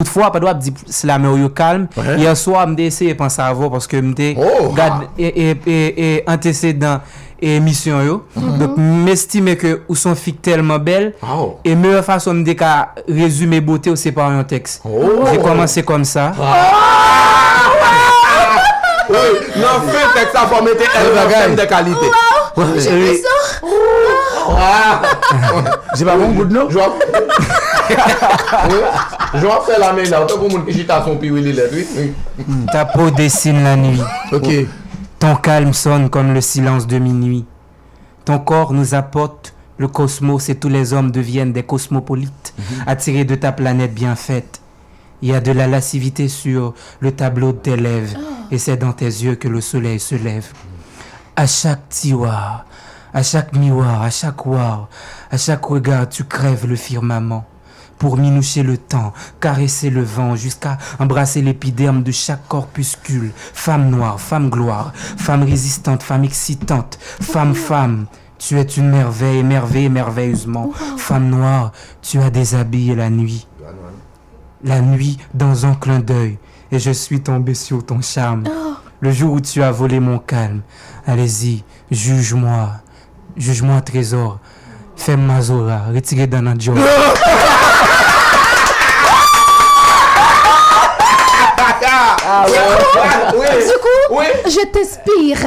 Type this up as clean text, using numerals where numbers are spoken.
Toutefois, pas droit dire cela mais au calme. Hier soir, m'ai essayé de penser à vous parce que m'ai regardé et antécédent émission yo. Donc m'estime que ou son fille tellement belle et meilleure façon de résumer beauté c'est par un texte. J'ai commencé comme ça. Oui, non fait texte ça faut mettre elle de qualité. J'ai ça. J'ai pas bon goût de non. Je vais faire la main là, pour monde qui chita son pied les lettres. Ta peau dessine la nuit. OK. Ton calme sonne comme le silence de minuit. Ton corps nous apporte le cosmos et tous les hommes deviennent des cosmopolites, attirés de ta planète bien faite. Il y a de la lascivité sur le tableau de tes lèvres et c'est dans tes yeux que le soleil se lève. À chaque tiroir, à chaque miroir, à chaque regard, tu crèves le firmament. Pour minoucher le temps, caresser le vent, jusqu'à embrasser l'épiderme de chaque corpuscule. Femme noire, femme gloire, femme résistante, femme excitante, femme, tu es une merveille, merveilleusement. Femme noire, tu as déshabillé la nuit. La nuit dans un clin d'œil, et je suis tombé sur ton charme. Le jour où tu as volé mon calme, allez-y, juge-moi trésor, fais mazora, retirez dans notre joie. Du coup, je t'inspire.